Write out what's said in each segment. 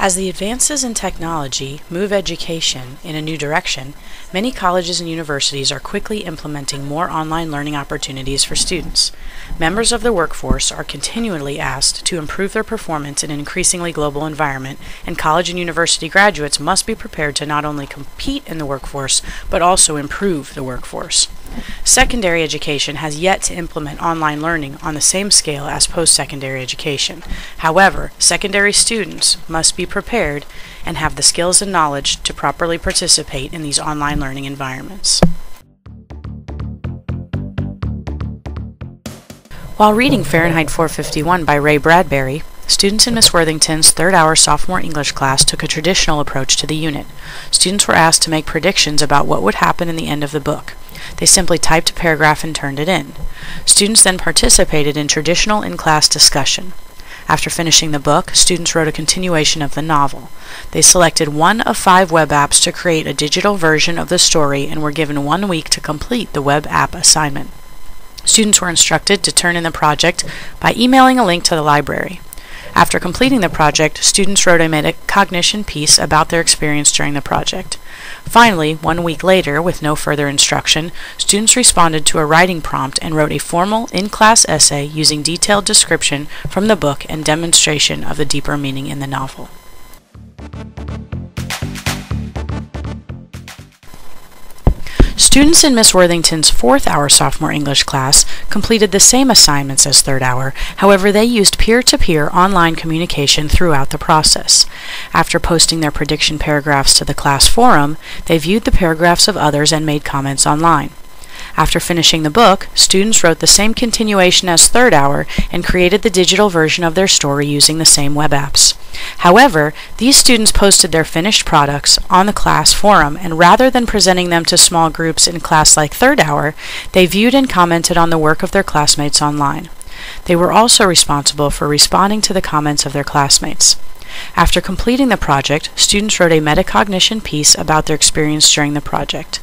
As the advances in technology move education in a new direction, many colleges and universities are quickly implementing more online learning opportunities for students. Members of the workforce are continually asked to improve their performance in an increasingly global environment, and college and university graduates must be prepared to not only compete in the workforce, but also improve the workforce. Secondary education has yet to implement online learning on the same scale as post-secondary education. However, secondary students must be prepared and have the skills and knowledge to properly participate in these online learning environments. While reading Fahrenheit 451 by Ray Bradbury, students in Miss Worthington's third-hour sophomore English class took a traditional approach to the unit. Students were asked to make predictions about what would happen in the end of the book. They simply typed a paragraph and turned it in. Students then participated in traditional in-class discussion. After finishing the book, students wrote a continuation of the novel. They selected one of 5 web apps to create a digital version of the story and were given 1 week to complete the web app assignment. Students were instructed to turn in the project by emailing a link to the library. After completing the project, students wrote a metacognition piece about their experience during the project. Finally, 1 week later, with no further instruction, students responded to a writing prompt and wrote a formal in-class essay using detailed description from the book and demonstration of the deeper meaning in the novel. Students in Miss Worthington's fourth-hour sophomore English class completed the same assignments as third hour, however they used peer-to-peer online communication throughout the process. After posting their prediction paragraphs to the class forum, they viewed the paragraphs of others and made comments online. After finishing the book, students wrote the same continuation as third hour and created the digital version of their story using the same web apps. However, these students posted their finished products on the class forum, and rather than presenting them to small groups in class like third hour, they viewed and commented on the work of their classmates online. They were also responsible for responding to the comments of their classmates. After completing the project, students wrote a metacognition piece about their experience during the project.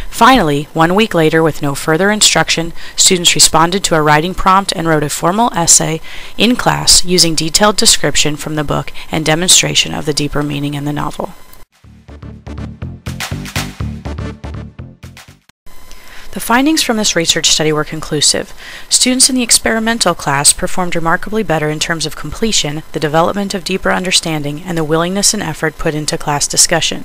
Finally, 1 week later, with no further instruction, students responded to a writing prompt and wrote a formal essay in class using detailed description from the book and demonstration of the deeper meaning in the novel. The findings from this research study were conclusive. Students in the experimental class performed remarkably better in terms of completion, the development of deeper understanding, and the willingness and effort put into class discussion.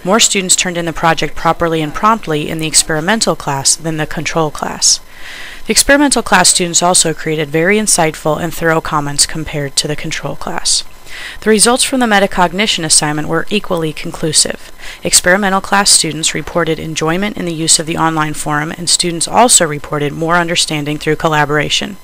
More students turned in the project properly and promptly in the experimental class than the control class. The experimental class students also created very insightful and thorough comments compared to the control class. The results from the metacognition assignment were equally conclusive. Experimental class students reported enjoyment in the use of the online forum, and students also reported more understanding through collaboration.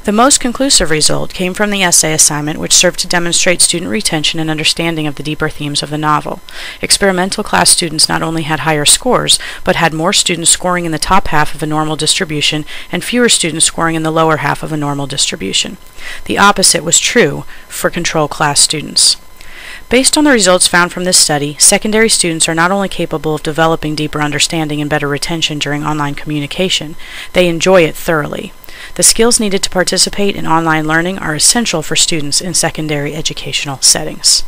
The most conclusive result came from the essay assignment, which served to demonstrate student retention and understanding of the deeper themes of the novel. Experimental class students not only had higher scores, but had more students scoring in the top half of a normal distribution and fewer students scoring in the lower half of a normal distribution. The opposite was true for control class students. Based on the results found from this study, secondary students are not only capable of developing deeper understanding and better retention during online communication, they enjoy it thoroughly. The skills needed to participate in online learning are essential for students in secondary educational settings.